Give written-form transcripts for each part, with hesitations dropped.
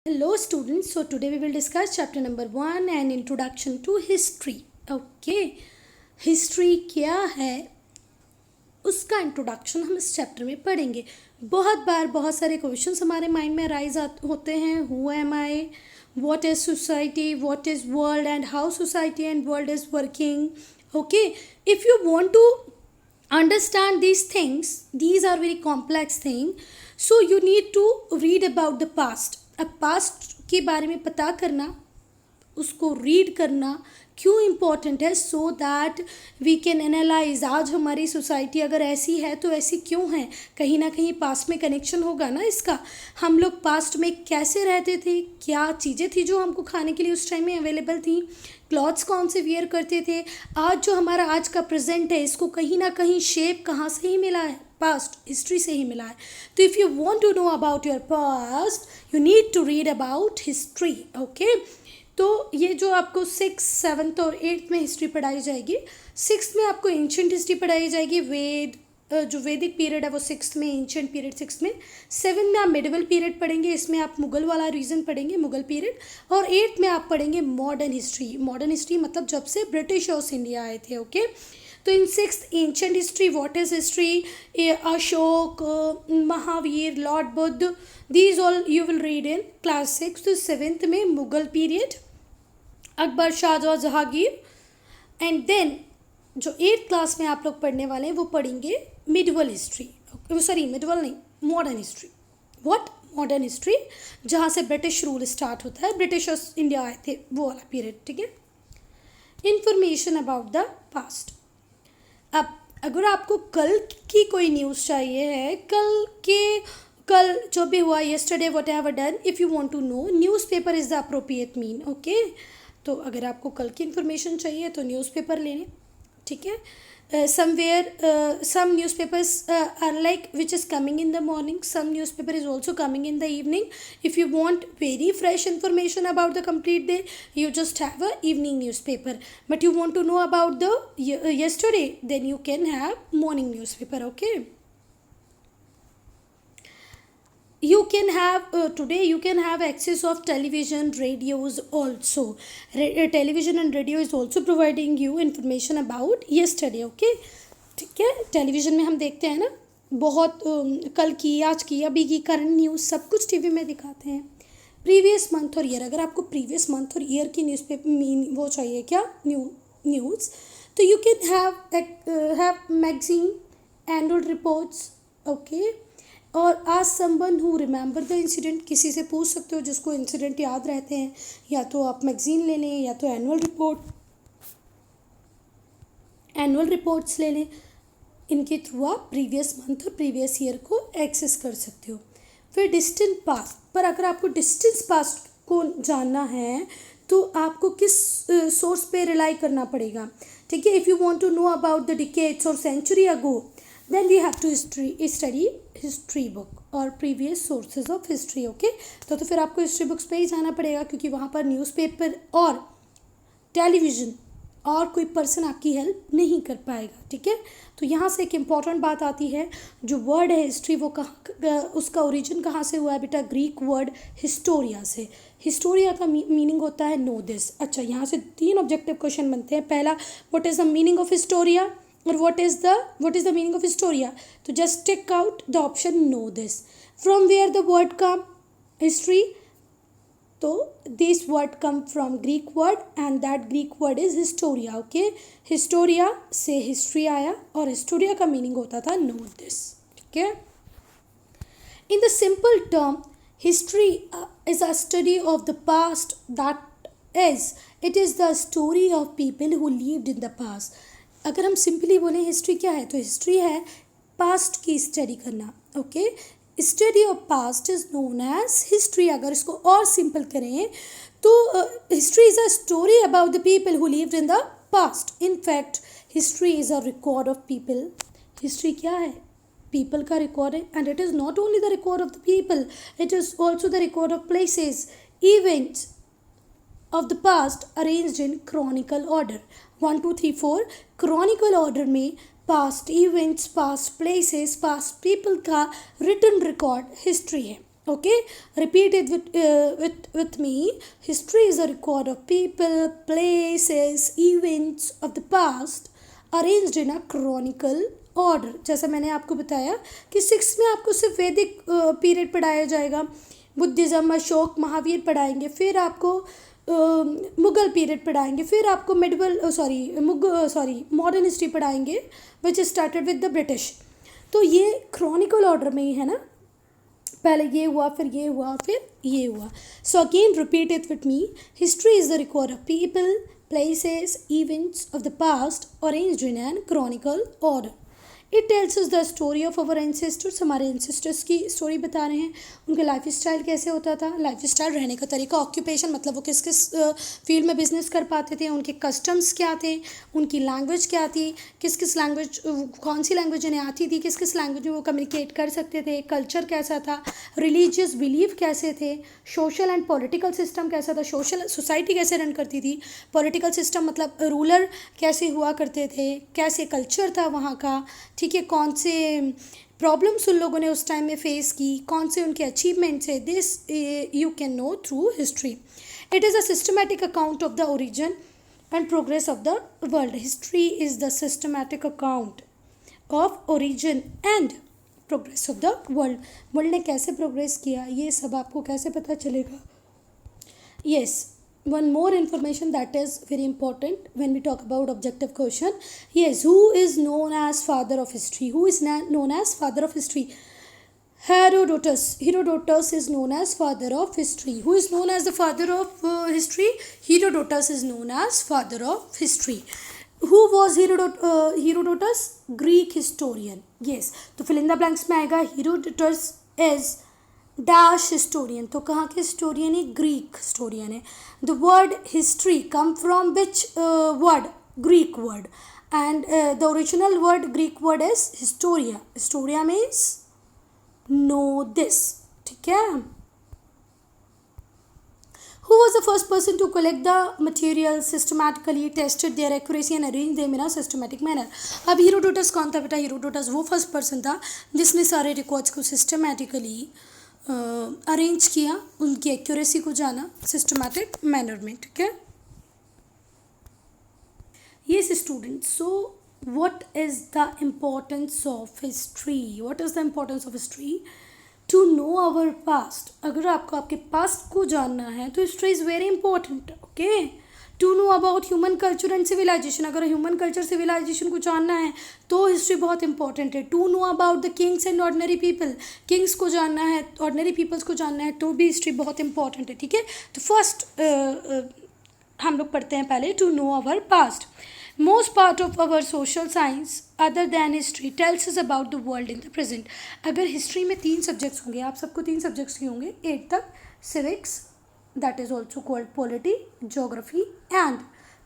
Hello students, so today we will discuss chapter number 1 and introduction to history. Okay, history क्या है उसका introduction हम इस chapter में पढ़ेंगे. बहुत बार बहुत सारे क्वेश्चंस हमारे माइंड में राइज होते हैं. Who am I, what is society, what is world and how society and world is working. Okay, if you want to understand these things, these are very complex thing, so you need to read about the past. अब past के बारे में पता करना, उसको read करना क्यों important है, so that we can analyse आज हमारी सोसाइटी अगर ऐसी है तो ऐसी क्यों है. कहीं ना कहीं पास्ट में कनेक्शन होगा ना इसका. हम लोग पास्ट में कैसे रहते थे, क्या चीज़ें थी जो हमको खाने के लिए उस टाइम में अवेलेबल थी, क्लॉथ्स कौन से वियर करते थे. आज जो हमारा आज का प्रेजेंट है इसको कहीं ना कहीं शेप कहाँ से ही मिला है, पास्ट हिस्ट्री से ही मिला है. तो if you want to know about your past you need to read about history. Okay, तो ये जो आपको 6, 7 और 8 में हिस्ट्री पढ़ाई जाएगी. 6 में आपको एंशंट हिस्ट्री पढ़ाई जाएगी. जो वैदिक पीरियड है वो 6 में, एंशंट पीरियड 6 में. 7 में आप मिडिवल पीरियड पढ़ेंगे, इसमें आप मुगल वाला रीजन पढ़ेंगे, मुगल पीरियड. और 8 में आप पढ़ेंगे मॉडर्न हिस्ट्री. मॉडर्न हिस्ट्री मतलब जब से ब्रिटिशर्स इंडिया आए थे. ओके, तो in 6th ancient history, what is history, Ashok, Mahavir, lord Buddha, these all you will read in class 6. तो 7th में Mughal period, Akbar, Shahjahan, Jahangir. And then जो 8th क्लास में आप लोग पढ़ने वाले हैं वो पढ़ेंगे मिडिवल हिस्ट्री. सॉरी, मिडिवल नहीं, modern history. What? Modern history, जहाँ से ब्रिटिश रूल स्टार्ट होता है, ब्रिटिशर्स इंडिया आए थे वो वाला पीरियड. ठीक है. Information about the past. अब अगर आपको कल की कोई न्यूज़ चाहिए है, कल जो भी हुआ, yesterday what have done, if you want to know, newspaper is the appropriate mean. Okay, तो अगर आपको कल की इन्फॉर्मेशन चाहिए तो न्यूज़पेपर लेने. ठीक है. Somewhere some newspapers are like which is coming in the morning, some newspaper is also coming in the evening. If you want very fresh information about the complete day, you just have a evening newspaper. But you want to know about the yesterday, then you can have morning newspaper. Okay, you can have today you can have access of television, radios also. Television and radio is also providing you information about yesterday. Okay, ठीक है. Television में हम देखते हैं ना बहुत कल की, आज की, अभी की करंट न्यूज़ सब कुछ टीवी में दिखाते हैं. प्रीवियस मंथ और ईयर, अगर आपको प्रीवियस मंथ और ईयर की न्यूज़पेपर वो चाहिए क्या, न्यूज़, तो you can have magazine, annual reports. Okay, और आज someone who remember the incident, किसी से पूछ सकते हो जिसको इंसिडेंट याद रहते हैं, या तो आप मैगजीन ले लें या तो एनुअल रिपोर्ट्स ले लें. इनके थ्रू आप प्रीवियस मंथ और प्रीवियस ईयर को एक्सेस कर सकते हो. फिर डिस्टेंट पास्ट, पर अगर आपको डिस्टेंस पास्ट को जानना है तो आपको किस सोर्स पे रिलाई करना पड़ेगा. ठीक है. If you want to know about the decades और century ago, then we have to study history book और previous sources of history. Okay, तो फिर आपको हिस्ट्री बुक्स पे ही जाना पड़ेगा, क्योंकि वहाँ पर न्यूज़पेपर और टेलीविज़न और कोई पर्सन आपकी हेल्प नहीं कर पाएगा. ठीक है. तो यहाँ से एक इम्पॉर्टेंट बात आती है, जो वर्ड है हिस्ट्री वो कहाँ, उसका ओरिजिन कहाँ से हुआ है बेटा, ग्रीक वर्ड हिस्टोरिया से. हिस्टोरिया का मीनिंग होता है नो दिस. अच्छा, यहाँ से 3 ऑब्जेक्टिव क्वेश्चन बनते हैं. पहला, what is the meaning of Historia, और what is the meaning of historia. तो just take out the option know this. From where the word come, history, तो this word come from Greek word and that Greek word is historia. Okay, historia से history आया और historia का meaning होता था know this. ठीक है. In the simple term, history is a study of the past, that is, it is the story of people who lived in the past. अगर हम सिंपली बोलें हिस्ट्री क्या है, तो हिस्ट्री है पास्ट की स्टडी करना. Okay, study of past is known as history. अगर इसको और सिंपल करें तो history is a story about the people who lived in the past. In fact history is a record of people. History क्या है, people का record है. And it is not only the record of the people, it is also the record of places, events of the past arranged in chronicle order. 1 2 3 4 chronicle order में past events, past places, past people का written record history है. Okay, repeat it with me. History is a record of people, places, events of the past arranged in a chronicle order. जैसा मैंने आपको बताया कि 6 में आपको सिर्फ वैदिक पीरियड पढ़ाया जाएगा, बुद्धिज़्म, अशोक, महावीर पढ़ाएंगे, फिर आपको मुग़ल पीरियड पढ़ाएंगे, फिर आपको मॉडर्न हिस्ट्री पढ़ाएंगे which started with the British. तो ये क्रॉनिकल ऑर्डर में ही है ना, पहले ये हुआ, फिर ये हुआ, फिर ये हुआ. So again repeat it with me. History is the record of people, places, events of the past arranged in an chronicle order. It tells us the story of our ancestors. हमारे एंसेस्टर्स की story बता रहे हैं, उनके life style कैसे होता था, life style, रहने का तरीका, ऑक्यूपेशन मतलब वो किस किस फील्ड में बिजनेस कर पाते थे, उनके कस्टम्स क्या थे, उनकी लैंग्वेज क्या थी, किस किस लैंग्वेज, कौन सी लैंग्वेज उन्हें आती थी, किस किस लैंग्वेज में वो कम्युनिकेट कर सकते थे, कल्चर कैसा था, रिलीजियस बिलीफ कैसे थे, सोशल एंड पॉलिटिकल सिस्टम कैसा था, सोशल सोसाइटी कैसे रन करती थी, पॉलिटिकल सिस्टम मतलब रूलर कैसे हुआ करते थे, कैसे कल्चर था वहाँ का, ठीक है, कौन से प्रॉब्लम्स उन लोगों ने उस टाइम में फेस की, कौन से उनके अचीवमेंट्स है. This you can know through history. It is a systematic account of the origin and progress of the world. History is the systematic account of origin and progress of the world. World ने कैसे progress किया, ये सब आपको कैसे पता चलेगा. Yes, one more information that is very important when we talk about objective question. Yes, who is known as father of history? Who is known as father of history? Herodotus. Herodotus is known as father of history. Who is known as the father of history? Herodotus is known as father of history. Who was Herodotus? Greek historian. Yes, तो fill in the blanks में आएगा Herodotus is dash historian. तो कहाँ के historian है? Greek historian है. The word history come from which word? Greek word. And the original word Greek word is historia. Historia means know this. ठीक है. Who was the first person to collect the material, systematically tested their accuracy and arranged them in a systematic manner? अब Herodotus कौन था बेटा? Herodotus वो first person था जिसने सारे रिकॉर्ड्स को सिस्टमैटिकली अरेंज किया, उनकी एक्यूरेसी को जाना सिस्टमैटिक मैनर में. ठीक है. Yes students, so what is the importance of history? What is the importance of history? To know our past. अगर आपको आपके पास्ट को जानना है तो history is very important. Okay. To know about human culture and civilisation. अगर human culture civilisation को जानना है तो हिस्ट्री बहुत इंपॉर्टेंट है. To know about the kings and ordinary people. Kings को जानना है, ऑर्डिनरी पीपल्स को जानना है तो भी हिस्ट्री बहुत इंपॉर्टेंट है. ठीक है. तो फर्स्ट हम लोग पढ़ते हैं पहले to know our past. Most part of our social science other than history tells us about the world in the present. अगर हिस्ट्री में 3 सब्जेक्ट्स होंगे, आप सबको 3 सब्जेक्ट्स के होंगे 8 तक. Civics, that is also called polity, geography and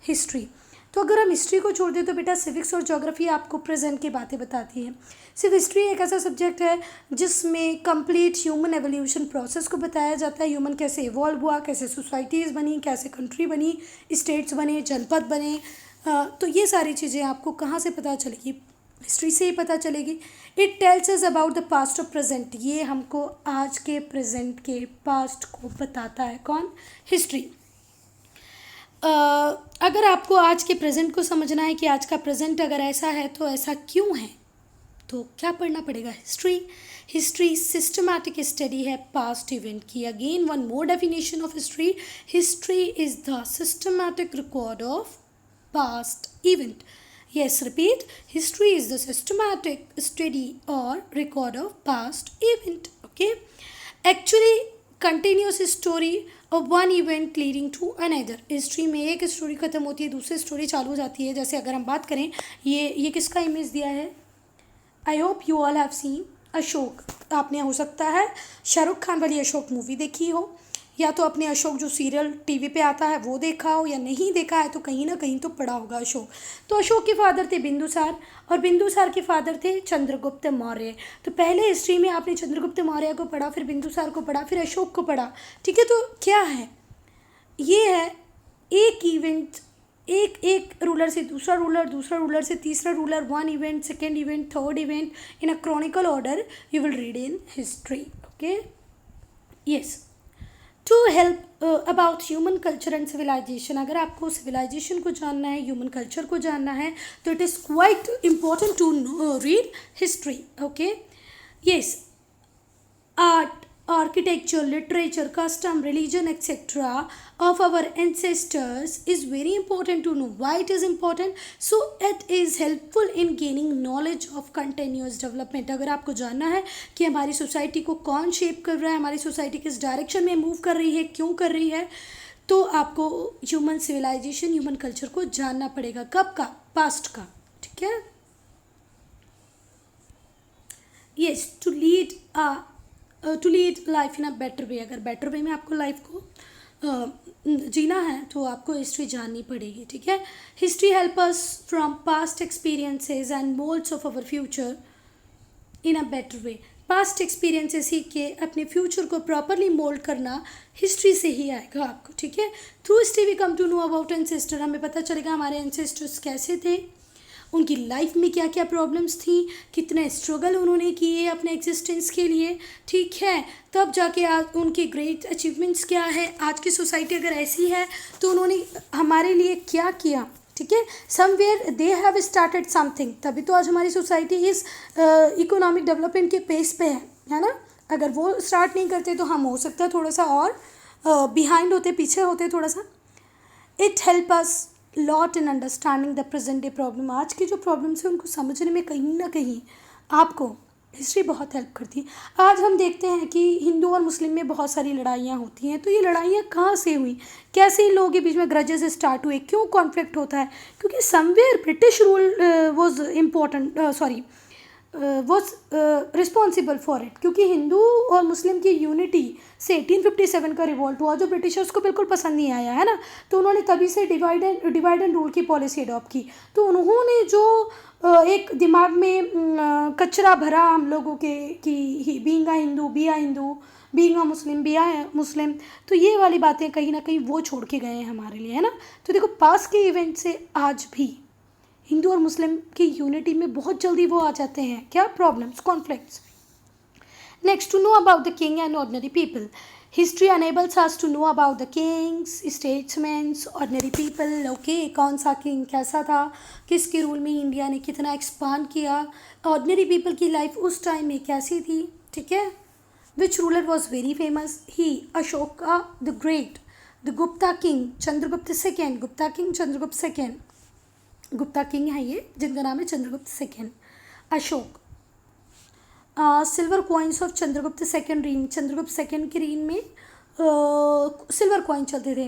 history. तो अगर हम हिस्ट्री को छोड़ दें तो बेटा सिविक्स और जोग्राफी आपको प्रेजेंट की बातें बताती हैं. सिर्फ हिस्ट्री एक ऐसा सब्जेक्ट है जिसमें कंप्लीट ह्यूमन एवोल्यूशन प्रोसेस को बताया जाता है. ह्यूमन कैसे इवॉल्व हुआ, कैसे सोसाइटीज़ बनी, कैसे कंट्री बनी, स्टेट्स बने, जनपद बने. तो ये सारी चीज़ें आपको कहाँ से पता चलेगी? हिस्ट्री से ही पता चलेगी. It tells us about the past of present. ये हमको आज के प्रेजेंट के पास्ट को बताता है. कौन? हिस्ट्री. अगर आपको आज के प्रेजेंट को समझना है कि आज का प्रेजेंट अगर ऐसा है तो ऐसा क्यों है, तो क्या पढ़ना पड़ेगा? हिस्ट्री. हिस्ट्री सिस्टमैटिक स्टडी है पास्ट इवेंट की. Again one more definition of history. History is the systematic record of past event. Yes, repeat. History is the systematic study or record of past event. Okay. Actually, continuous story of one event leading to another. History में एक story खत्म होती है, दूसरी story चालू हो जाती है. जैसे अगर हम बात करें, ये किसका इमेज दिया है? I hope you all have seen Ashok. आपने हो सकता है शाहरुख खान वाली अशोक मूवी देखी हो, या तो अपने अशोक जो सीरियल टीवी पे आता है वो देखा हो, या नहीं देखा है तो कहीं ना कहीं तो पढ़ा होगा अशोक. तो अशोक के फादर थे बिंदुसार और बिंदुसार के फादर थे चंद्रगुप्त मौर्य. तो पहले हिस्ट्री में आपने चंद्रगुप्त मौर्य को पढ़ा, फिर बिंदुसार को पढ़ा, फिर अशोक को पढ़ा. ठीक है. तो क्या है ये? है एक इवेंट, एक रूलर से दूसरा रूलर से तीसरा ruler, one event, second event, third event in a chronicle order you will read in history. Okay. Yes, to help about human culture and civilisation. अगर आपको सिविलाइजेशन को जानना है, ह्यूमन कल्चर को जानना है, तो it is quite important to read history. Okay, yes, art, architecture, literature, custom, religion, etc. of our ancestors is very important to know. Why it is important? So it is helpful in gaining knowledge of continuous development. अगर आपको जानना है कि हमारी society को कौन shape कर रहा है, हमारी सोसाइटी किस डायरेक्शन में मूव कर रही है, क्यों कर रही है, तो आपको ह्यूमन सिविलाइजेशन, ह्यूमन कल्चर को जानना पड़ेगा. कब का? पास्ट का. ठीक है. Yes, to lead life in a better way. अगर बेटर वे में आपको लाइफ को जीना है तो आपको हिस्ट्री जाननी पड़ेगी. ठीक है. History help us from past experiences and moulds of our future in a better way. Past experiences सीख के अपने फ्यूचर को प्रॉपरली मोल्ड करना हिस्ट्री से ही आएगा आपको. ठीक है. Through history we come to know about ancestor. हमें पता चलेगा हमारे एंसेस्टर्स कैसे थे, उनकी लाइफ में क्या क्या प्रॉब्लम्स थी, कितने स्ट्रगल उन्होंने किए अपने एग्जिस्टेंस के लिए. ठीक है. तब जाके आज उनकी ग्रेट अचीवमेंट्स क्या है, आज की सोसाइटी अगर ऐसी है तो उन्होंने हमारे लिए क्या किया. ठीक है. Somewhere they have started something, तभी तो आज हमारी सोसाइटी इस इकोनॉमिक डेवलपमेंट के पेस पे है ना. अगर वो स्टार्ट नहीं करते तो हम हो सकता है थोड़ा सा और बिहाइंड होते, पीछे होते थोड़ा सा. It help us lot in understanding the present day problem. आज की जो प्रॉब्लम्स है उनको समझने में कहीं ना कहीं आपको हिस्ट्री बहुत हेल्प करती है. आज हम देखते हैं कि हिंदू और मुस्लिम में बहुत सारी लड़ाइयाँ होती हैं. तो ये लड़ाइयाँ कहाँ से हुई, कैसे इन लोगों के बीच में ग्रजेस स्टार्ट हुए, क्यों कॉन्फ्लिक्ट होता है? क्योंकि somewhere British rule was important, was responsible for it. क्योंकि हिंदू और मुस्लिम की यूनिटी से 1857 का रिवॉल्ट हुआ जो ब्रिटिशर्स को बिल्कुल पसंद नहीं आया है ना. तो उन्होंने तभी से डिवाइड एंड रूल की पॉलिसी अडॉप्ट की. तो उन्होंने जो एक दिमाग में कचरा भरा हम लोगों के कि being a Hindu, be a Hindu, being a Muslim, be a Muslim, तो ये वाली बातें कहीं ना कहीं वो छोड़ के गए हैं हमारे लिए, है ना. तो देखो पास्ट के इवेंट से आज भी हिंदू और मुस्लिम की यूनिटी में बहुत जल्दी वो आ जाते हैं, क्या problems, conflicts. Next, to know about the king and ordinary people. History enables us to know about the kings, statesman, ordinary people. Okay, कौन सा किंग कैसा था, किसके रूल में इंडिया ने कितना एक्सपांड किया, ऑर्डिनरी पीपल की लाइफ उस टाइम में कैसी थी. ठीक है. Which ruler was very famous? He Ashoka the great, the Gupta king Chandragupta second. Gupta king Chandragupta second, Gupta king है ये जिनका नाम है Chandragupta second. Ashok. Silver coins of Chandragupta second reign. Chandragupta second की रीन में सिल्वर कॉइन चलते थे.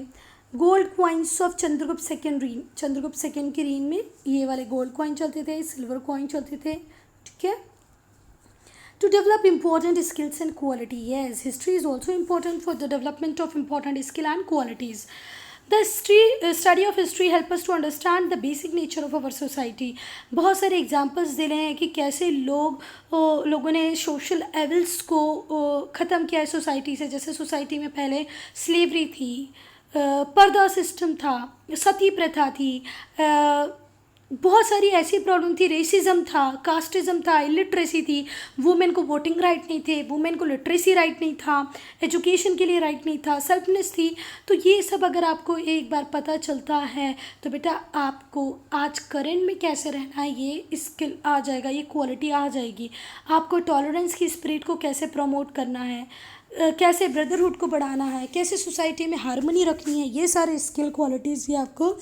Gold coins of Chandragupta second reign. Chandragupta second की रीन में ये वाले गोल्ड कॉइन चलते थे, सिल्वर कॉइन चलते थे. ठीक है. To develop important skills and quality. Yes, history is also important for the development of important skill and qualities. The study of history help us to understand the basic nature of our society. बहुत सारे examples दे रहे हैं कि कैसे लोगों ने social evils को ख़त्म किया है सोसाइटी से. जैसे सोसाइटी में पहले स्लेवरी थी, पर्दा सिस्टम था, सती प्रथा थी, बहुत सारी ऐसी प्रॉब्लम थी, रेसिज्म था, कास्टिज्म था, इलिटरेसी थी, वुमेन को वोटिंग राइट नहीं थे, वुमेन को लिटरेसी राइट नहीं था, एजुकेशन के लिए राइट नहीं था, सेल्फनेस थी. तो ये सब अगर आपको एक बार पता चलता है तो बेटा आपको आज करंट में कैसे रहना है ये स्किल आ जाएगा, ये क्वालिटी आ जाएगी. आपको टॉलरेंस की स्पिरिट को कैसे प्रमोट करना है, कैसे ब्रदरहुड को बढ़ाना है, कैसे सोसाइटी में हारमोनी रखनी है, ये सारे स्किल क्वालिटीज़ ये आपको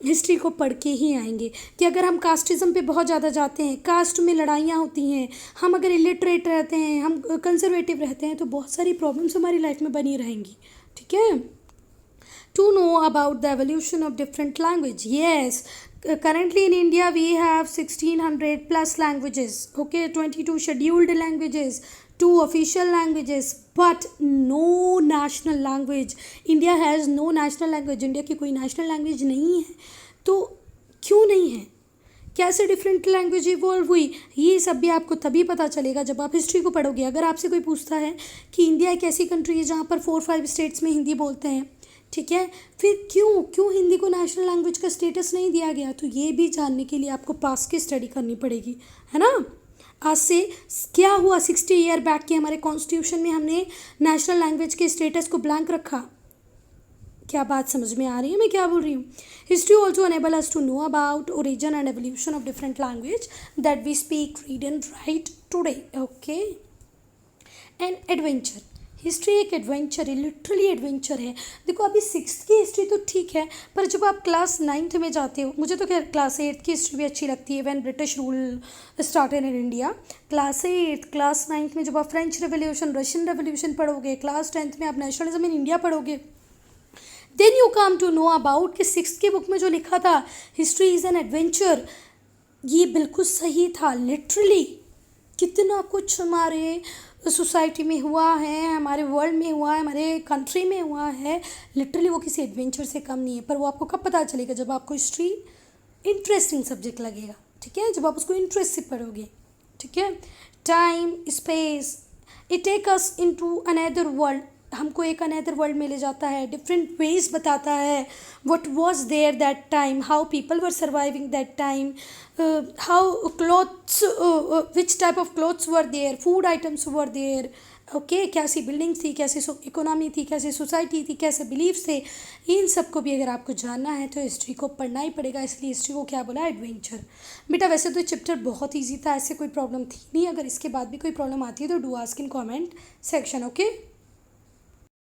हिस्ट्री को पढ़ के ही आएंगे. कि अगर हम कास्टिज़म पे बहुत ज़्यादा जाते हैं, कास्ट में लड़ाइयाँ होती हैं, हम अगर इलिटरेट रहते हैं, हम कंजर्वेटिव रहते हैं, तो बहुत सारी प्रॉब्लम्स हमारी लाइफ में बनी रहेंगी. ठीक है. To know about the evolution of different language. Yes, currently in India we have 1600 plus languages. Okay, 22 scheduled languages, 2 official languages, but no national language. India has no national language. India की कोई national language नहीं है. तो क्यों नहीं है, कैसे different language evolve हुई, ये सब भी आपको तभी पता चलेगा जब आप हिस्ट्री को पढ़ोगे. अगर आपसे कोई पूछता है कि इंडिया एक ऐसी कंट्री है जहाँ पर 4-5 स्टेट्स में हिंदी बोलते हैं, ठीक है, फिर क्यों हिंदी को नेशनल लैंग्वेज का स्टेटस नहीं दिया गया, तो ये भी जानने के लिए आपको पास्ट की स्टडी करनी पड़ेगी, है ना. आज से क्या हुआ 60 ईयर बैक के हमारे कॉन्स्टिट्यूशन में हमने नेशनल लैंग्वेज के स्टेटस को ब्लैंक रखा। क्या बात समझ में आ रही है मैं क्या बोल रही हूँ? History also enable us to know about origin and evolution of different language that we speak, read and write today. Okay. And adventure, history एक एडवेंचर है, लिटरली एडवेंचर है। देखो अभी 6th की हिस्ट्री तो ठीक है, पर जब आप क्लास 9th में जाते हो, मुझे तो खैर क्लास 8th की हिस्ट्री भी अच्छी लगती है, when British rule started in India. Class 8, class 9th में जब आप फ्रेंच रेवोल्यूशन, रशियन रेवोल्यूशन पढ़ोगे, क्लास 10th में आप नेशनलिज्म इन इंडिया पढ़ोगे, then you come to know about कि 6th की बुक में जो लिखा था हिस्ट्री इज़ एन एडवेंचर, ये बिल्कुल सही था। लिटरली कितना कुछ हमारे सोसाइटी में हुआ है, हमारे वर्ल्ड में हुआ है, हमारे कंट्री में हुआ है, लिटरली वो किसी एडवेंचर से कम नहीं है। पर वो आपको कब पता चलेगा? जब आपको हिस्ट्री इंटरेस्टिंग सब्जेक्ट लगेगा, ठीक है, जब आप उसको इंटरेस्ट से पढ़ोगे, ठीक है। Time, space, it take us into another world, हमको एक अनदर वर्ल्ड में ले जाता है, डिफरेंट वेज बताता है, what was there that time, how people were surviving that time, how clothes, which type of clothes were there, food items were there, okay, कैसी buildings थी, कैसी इकोनॉमी थी, कैसी सोसाइटी थी, कैसे बिलीव्स थे, इन सब को भी अगर आपको जानना है तो हिस्ट्री को पढ़ना ही पड़ेगा। इसलिए हिस्ट्री को क्या बोला? एडवेंचर। बेटा वैसे तो चैप्टर बहुत ईजी था, ऐसे कोई प्रॉब्लम थी नहीं। अगर इसके बाद भी कोई प्रॉब्लम आती है तो do ask in comment section, okay.